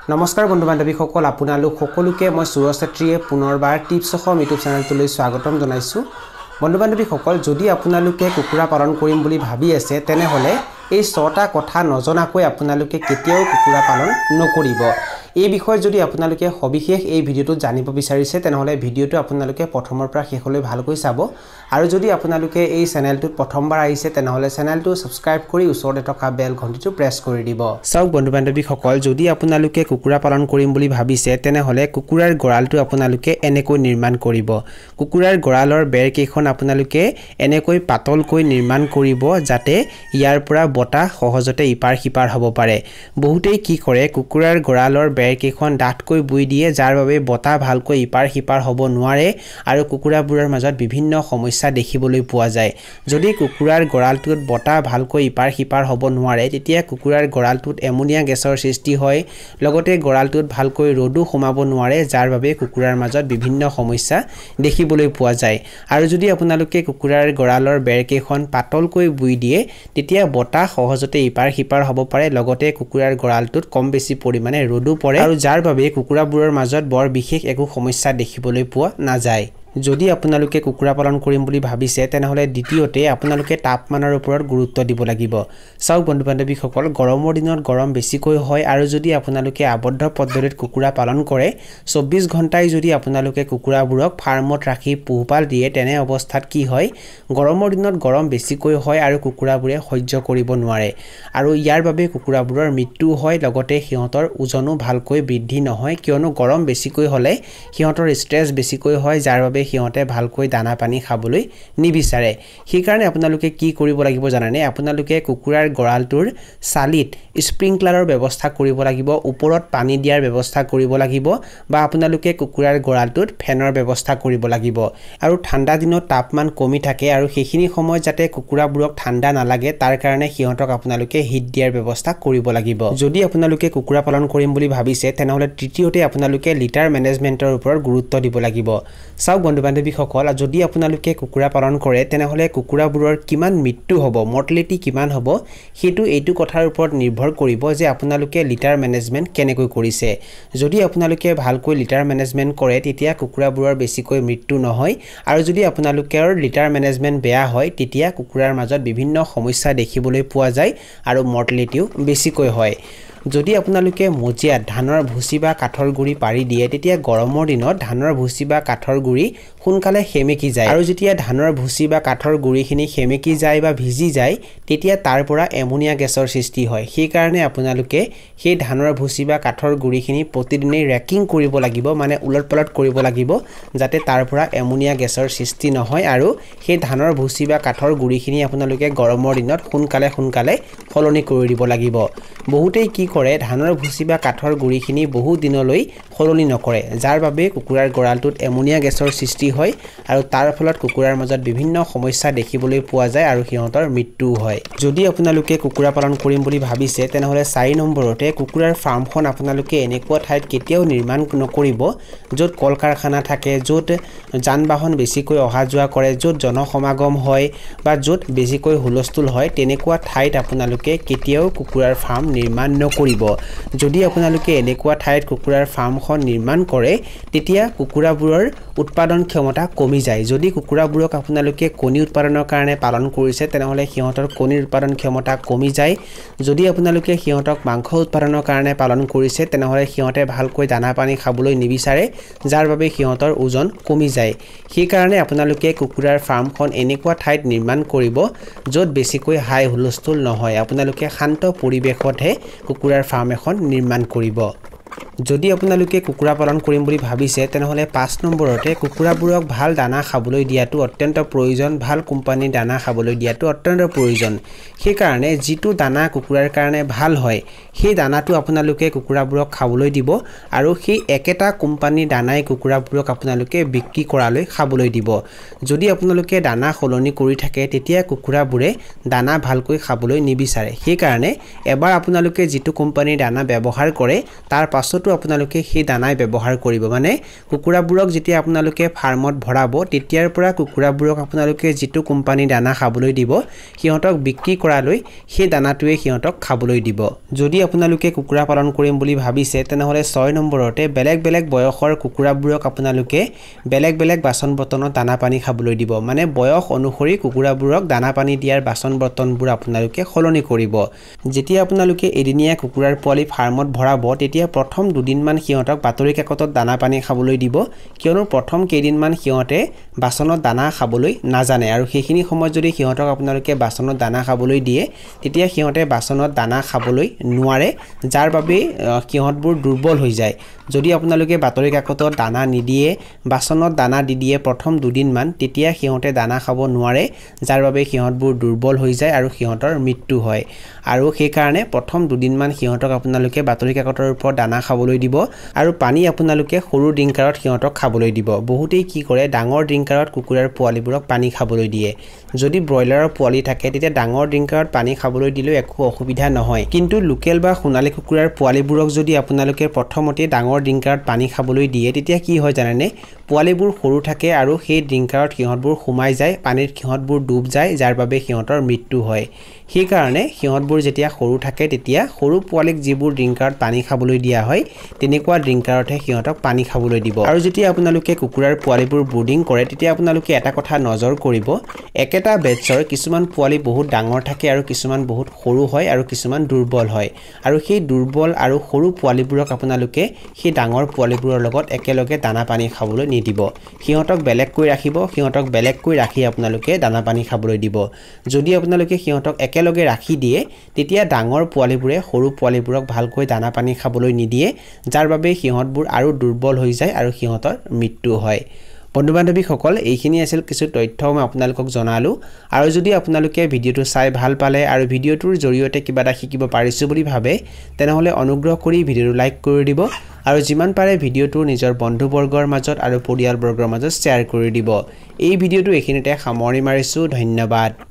নমস্কাৰ বন্ধু বান্ধৱীসকল আপোনালোক সকলোকে মই সুৰজ ছেত্ৰীয়ে পুনৰবাৰ টিপছ অসম ইউটিউব চেনেলটোলৈ স্বাগতম জনাইছোঁ বন্ধু বান্ধৱীসকল যদি আপোনালোকে কুকুৰা পালন কৰিম বুলি ভাবি আছে তেনেহলে এই 6টা কথা নজনাকৈ আপোনালোকে কেতিয়াও কুকুৰা পালন নকৰিব এই বিষয় যদি আপোনালোকে সবিশেষ এই ভিডিওটো জানিব বিচাৰিছে তেনেহলে ভিডিওটো আপোনালোকে প্ৰথমৰ পৰা শেষলৈ ভালকৈ চাব আৰু যদি আপোনালোকে এই চেনেলটোত প্ৰথমবাৰ আহিছে তেনেহলে চেনেলটো সাবস্ক্ৰাইব কৰি ওচৰতে থকা বেল ঘণ্টিটো প্ৰেছ কৰি দিব চাওক বন্ধু বান্ধৱীসকল যদি আপোনালোকে কুকুৰা পালন কৰিম বুলি ভাবিছে তেনেহলে কুকুৰাৰ গৰালটো আপোনালোকে এনেকৈ নিৰ্মাণ কৰিব কুকুৰাৰ গৰালৰ বেৰ কেইখন আপোনালোকে এনেকৈ পাতলকৈ নিৰ্মাণ কৰিব যাতে ইয়াৰ পৰা বতাহ সহজতে ইপাৰ সিপাৰ হ'ব পাৰে বহুতেই কি কৰে কুকুৰাৰ গৰালৰ বেৰ কেইখন ডাঠকৈ বুই দিয়ে যাৰ বাবে বতাহ ভালকৈ ইপাৰ সিপাৰ হ'ব নোৱাৰে আৰু কুকুৰাবোৰৰ মাজত বিভিন্ন সমস্যা দেখিবলৈ পোৱা যায় যদি কুকুৰাৰ গৰালটোত বতাহ ভালকৈ ইপাৰ সিপাৰ হ'ব নোৱাৰে তেতিয়া কুকুৰাৰ গৰালটোত এমোনিয়া গেছৰ সৃষ্টি হয় লগতে গৰালটোত ভালকৈ ৰ'দো সোমাব নোৱাৰে যাৰ বাবে কুকুৰাৰ মাজত বিভিন্ন সমস্যা দেখিবলৈ পোৱা যায় আৰু যদি আপোনালোকে কুকুৰাৰ গৰালৰ বেৰ কেইখন পাতলকৈ বুই দিয়ে তেতিয়া বতাহ সহজতে ইপাৰ সিপাৰ হ'ব পাৰে লগতে কুকুৰাৰ গৰালটোত কম বেছি পৰিমাণে ৰ'দো পৰে আৰু যাৰ বাবে কুকুৰাবোৰৰ মাজত বৰ বিশেষ একো সমস্যা দেখিবলৈ পোৱা নাযায় যদি আপোনালোকে কুকুৰা পালন কৰিম বুলি ভাবিছে তেনেহলে দ্বিতীয়তে আপোনালোকে তাপমানৰ ওপৰত গুৰুত্ব দিব লাগিব চাওক বন্ধু বান্ধৱীসকল গৰমৰ দিনত গৰম বেছিকৈ হয় আৰু যদি আপোনালোকে আবদ্ধ পদ্ধতিত কুকুৰা পালন কৰে 24 ঘণ্টাই যদি আপোনালোকে কুকুৰাবোৰক ফাৰ্মত ৰাখি পোহপাল দিয়ে তেনে অৱস্থাত কি হয় গৰমৰ দিনত গৰম বেছিকৈ হয় আৰু কুকুৰাবোৰে সহ্য কৰিব নোৱাৰে আৰু ইয়াৰ বাবে কুকুৰাবোৰৰ মৃত্যু হয় লগতে সিহঁতৰ ওজনো ভালকৈ বৃদ্ধি নহয় কিয়নো গৰম বেছিকৈ হলে সিহঁতৰ ষ্ট্ৰেছ বেছিকৈ হয় যাৰ বাবে সিহঁতে ভালকৈ দানা পানী খাবলৈ নিবিচাৰে সেই কাৰণে আপোনালোকে কি কৰিব লাগিব জানেনে আপোনালোকে কুকুৰাৰ গৰালটোৰ চালিত স্প্ৰিংকলাৰৰ ব্যৱস্থা কৰিব লাগিব ওপৰত পানী দিয়াৰ ব্যৱস্থা কৰিব লাগিব বা আপোনালোকে কুকুৰাৰ গৰালটোত ফেনৰ ব্যৱস্থা কৰিব লাগিব আৰু ঠাণ্ডা দিনত তাপমান কমি থাকে আৰু সেইখিনি সময় যাতে কুকুৰাবোৰক ঠাণ্ডা নালাগে তাৰ কাৰণে সিহঁতক আপোনালোকে হিট দিয়াৰ ব্যৱস্থা কৰিব লাগিব যদি আপোনালোকে কুকুৰা পালন কৰিম বুলি ভাবিছে তেনেহলে তৃতীয়তে আপোনালোকে লিটাৰ মেনেজমেন্টৰ ওপৰত গুৰুত্ব দিব লাগিব চাওক বন্ধু বান্ধৱীসকল যদি আপোনালোকে কুকুৰা পালন কৰে তেনেহলে কুকুৰাবোৰৰ কিমান মৃত্যু হ'ব মৰ্টেলিটি কিমান হ'ব হেতু এইটো কথাৰ ওপৰত নিৰ্ভৰ কৰিব যে আপোনালোকে লিটাৰ মেনেজমেন্ট কেনেকৈ কৰিছে যদি আপোনালোকে ভালকৈ লিটাৰ মেনেজমেন্ট কৰে তেতিয়া কুকুৰাবোৰৰ বেছিকৈ মৃত্যু নহয় আৰু যদি আপোনালোকৰ লিটাৰ মেনেজমেন্ট বেয়া হয় তেতিয়া কুকুৰাৰ মাজত বিভিন্ন সমস্যা দেখিবলৈ পোৱা যায় আৰু মৰ্টেলিটিও বেছিকৈ হয় যদি আপোনালোকে মজিয়াত ধানৰ ভুচি বা কাঠৰ গুৰি পাৰি দিয়ে তেতিয়া গৰমৰ দিনত ধানৰ ভুচি বা কাঠৰ গুৰি সোনকালে হেমেকি যায় আৰু যেতিয়া ধানৰ ভুচি বা কাঠৰ গুৰিখিনি হেমেকি যায় বা ভিজি যায় তেতিয়া তাৰ পৰা এমোনিয়া গেছৰ সৃষ্টি হয় সেই কাৰণে আপোনালোকে সেই ধানৰ ভুচি বা কাঠৰ গুৰিখিনি প্ৰতিদিনেই ৰেকিং কৰিব লাগিব মানে উলটপলট কৰিব লাগিব যাতে তাৰ পৰা এমোনিয়া গেছৰ সৃষ্টি নহয় আৰু সেই ধানৰ ভুচি বা কাঠৰ গুৰিখিনি আপোনালোকে গৰমৰ দিনত সোনকালে সলনি কৰি দিব লাগিব বহুতেই কি কৰে ধানৰ ভুচি বা কাঠৰ গুৰিখিনি বহু দিনলৈ সলনি নকৰে যাৰ বাবে কুকুৰাৰ গৰালটোত এমোনিয়া গেছৰ সৃষ্টি হয় আৰু তাৰ ফলত কুকুৰাৰ মাজত বিভিন্ন সমস্যা দেখিবলৈ পোৱা যায় আৰু সিহঁতৰ মৃত্যু হয় যদি আপোনালোকে কুকুৰা পালন কৰিম বুলি ভাবিছে তেনেহলে 4 নম্বৰতে কুকুৰাৰ ফাৰ্মখন আপোনালোকে এনেকুৱা ঠাইত কেতিয়াও নিৰ্মাণ নকৰিব য'ত কল কাৰখানা থাকে য'ত যান বাহন বেছিকৈ অহা যোৱা কৰে য'ত জনসমাগম হয় বা য'ত বেছিকৈ হুলস্থুল হয় তেনেকুৱা ঠাইত আপোনালোকে কেতিয়াও কুকুৰাৰ ফাৰ্ম নিৰ্মাণ নকৰিব যদি আপোনালোকে এনেকুৱা ঠাইত কুকুৰাৰ ফাৰ্মখন নিৰ্মাণ কৰে তেতিয়া কুকুৰাবোৰৰ উৎপাদন ক্ষমতা কমি যায় যদি কুকুৰাবোৰক আপোনালোকে কণী উৎপাদনৰ কাৰণে পালন কৰিছে তেনেহলে সিহঁতৰ কণীৰ উৎপাদন ক্ষমতা কমি যায় যদি আপোনালোকে সিহঁতক মাংস উৎপাদনৰ কাৰণে পালন কৰিছে তেনেহলে সিহঁতে ভালকৈ দানা পানী খাবলৈ নিবিচাৰে যাৰ বাবে সিহঁতৰ ওজন কমি যায় সেই কাৰণে আপোনালোকে কুকুৰাৰ ফাৰ্মখন এনেকুৱা ঠাইত নিৰ্মাণ কৰিব য'ত বেছিকৈ হাই হুলস্থুল নহয় আপোনালোকে শান্ত পৰিৱেশতহে কুকুৰাৰ ফাৰ্ম এখন নিৰ্মাণ কৰিব যদি আপোনালোকে কুকুৰা পালন কৰিম বুলি ভাবিছে তেনেহলে 5 নম্বৰতে কুকুৰাবোৰক ভাল দানা খাবলৈ দিয়াটো অত্যন্ত প্ৰয়োজন ভাল কোম্পানীৰ দানা খাবলৈ দিয়াটো অত্যন্ত প্ৰয়োজন সেই কাৰণে যিটো দানা কুকুৰাৰ কাৰণে ভাল হয় সেই দানাটো আপোনালোকে কুকুৰাবোৰক খাবলৈ দিব আৰু সেই একেটা কোম্পানীৰ দানাই কুকুৰাবোৰক আপোনালোকে বিক্ৰী কৰালৈ খাবলৈ দিব যদি আপোনালোকে দানা সলনি কৰি থাকে তেতিয়া কুকুৰাবোৰে দানা ভালকৈ খাবলৈ নিবিচাৰে সেই কাৰণে এবাৰ আপোনালোকে যিটো কোম্পানীৰ দানা ব্যৱহাৰ কৰে তাৰ পাছতো আপোনালোকে সেই দানাই ব্যৱহাৰ কৰিব মানে কুকুৰাবোৰক যেতিয়া আপোনালোকে ফাৰ্মত ভৰাব তেতিয়াৰ পৰা কুকুৰাবোৰক আপোনালোকে যেটো কোম্পানী দানা খাবলৈ দিব সিহঁতক বিক্ৰী কৰালৈ সেই দানাটোৱে সিহঁতক খাবলৈ দিব যদি আপোনালোকে কুকুৰা পালন কৰিম বুলি ভাবিছে তেনেহলে 6 নম্বৰতে বেলেগ বেলেগ বয়সৰ কুকুৰাবোৰক আপোনালোকে বেলেগ বেলেগ বাচন বৰ্তনত দানা পানী খাবলৈ দিব মানে বয়স অনুসৰি কুকুৰাবোৰক দানা পানী দিয়াৰ বাচন বৰ্তনবোৰ আপোনালোকে খলনি কৰিব যেতিয়া আপোনালোকে এদিনীয়া কুকুৰাৰ পোৱালি ফাৰ্মত ভৰাব তেতিয়া প্ৰথম দুদিনমান সিহঁতক বাতৰি কাকতত দানা পানী খাবলৈ দিব কিয়নো প্ৰথম কেইদিনমান সিহঁতে বাচনত দানা খাবলৈ নাজানে আৰু সেইখিনি সময়ত যদি সিহঁতক আপোনালোকে বাচনত দানা খাবলৈ দিয়ে তেতিয়া সিহঁতে বাচনত দানা খাবলৈ নোৱাৰে যাৰ বাবে সিহঁতবোৰ দুৰ্বল হৈ যায় যদি আপোনালোকে বাতৰি কাকতত দানা নিদিয়ে বাচনত দানা দি দিয়ে প্ৰথম দুদিনমান তেতিয়া সিহঁতে দানা খাব নোৱাৰে যাৰ বাবে সিহঁতবোৰ দুৰ্বল হৈ যায় আৰু সিহঁতৰ মৃত্যু হয় আৰু সেই কাৰণে প্ৰথম দুদিনমান সিহঁতক আপোনালোকে বাতৰি কাকতৰ ওপৰত দানা খাবলৈ দিব আৰু পানী আপোনালোকে সৰু ড্ৰিংকাৰত সিহঁতক খাবলৈ দিব বহুতেই কি কৰে ডাঙৰ ড্ৰিংকাৰত কুকুৰাৰ পোৱালিবোৰক পানী খাবলৈ দিয়ে যদি ব্ৰইলাৰৰ পোৱালি থাকে তেতিয়া ডাঙৰ ড্ৰিংকাৰত পানী খাবলৈ দিলেও একো অসুবিধা নহয় কিন্তু লোকেল বা সোণালী কুকুৰাৰ পোৱালিবোৰক যদি আপোনালোকে প্ৰথমতে ডাঙৰ ড্ৰিংকাৰত পানী খাবলৈ দিয়ে তেতিয়া কি হয় জানেনে পোৱালিবোৰ সৰু থাকে আৰু সেই ড্ৰিংকাৰত সিহঁতবোৰ সোমাই যায় পানীত সিহঁতবোৰ ডুব যায় যাৰ বাবে সিহঁতৰ মৃত্যু হয় সেই কাৰণে সিহঁতবোৰ যেতিয়া সৰু থাকে তেতিয়া সৰু পোৱালিক যিবোৰ ড্ৰিংকাৰত পানী খাবলৈ দিয়া হয় তেনেকুৱা ড্ৰিংকাৰতহে সিহঁতক পানী খাবলৈ দিব আৰু যেতিয়া আপোনালোকে কুকুৰাৰ পোৱালিবোৰ ব্ৰুডিং কৰে তেতিয়া আপোনালোকে এটা কথা নজৰ কৰিব একেটা বেটছৰ কিছুমান পোৱালি বহুত ডাঙৰ থাকে আৰু কিছুমান বহুত সৰু হয় আৰু কিছুমান দুৰ্বল হয় আৰু সেই দুৰ্বল আৰু সৰু পোৱালিবোৰক আপোনালোকে সেই ডাঙৰ পোৱালিবোৰৰ লগত একেলগে দানা পানী খাবলৈ নিদিব সিহঁতক বেলেগকৈ ৰাখিব সিহঁতক বেলেগকৈ ৰাখি আপোনালোকে দানা পানী খাবলৈ দিব যদি আপোনালোকে সিহঁতক একেলগে ৰাখি দিয়ে তেতিয়া ডাঙৰ পোৱালিবোৰে সৰু পোৱালিবোৰক ভালকৈ দানা পানী খাবলৈ নিদিয়ে যাৰ বাবে সিহঁতবোৰ আৰু দুৰ্বল হৈ যায় আৰু সিহঁতৰ মৃত্যু হয় বন্ধু বান্ধৱীসকল এইখিনি আছিল কিছু তথ্য মই আপোনালোকক জনালো আৰু যদি আপোনালোকে ভিডিওটো চাই ভাল পালে আৰু ভিডিওটোৰ জৰিয়তে কিবা এটা শিকিব পাৰিছো বুলি ভাবে তেনেহলে অনুগ্ৰহ কৰি ভিডিওটো লাইক কৰি দিব আৰু যিমান পাৰে ভিডিওটো নিজৰ বন্ধুবৰ্গৰ মাজত আৰু পৰিয়ালবৰ্গৰ মাজত শ্বেয়াৰ কৰি দিব এই ভিডিওটো এইখিনিতে সামৰণি মাৰিছো ধন্যবাদ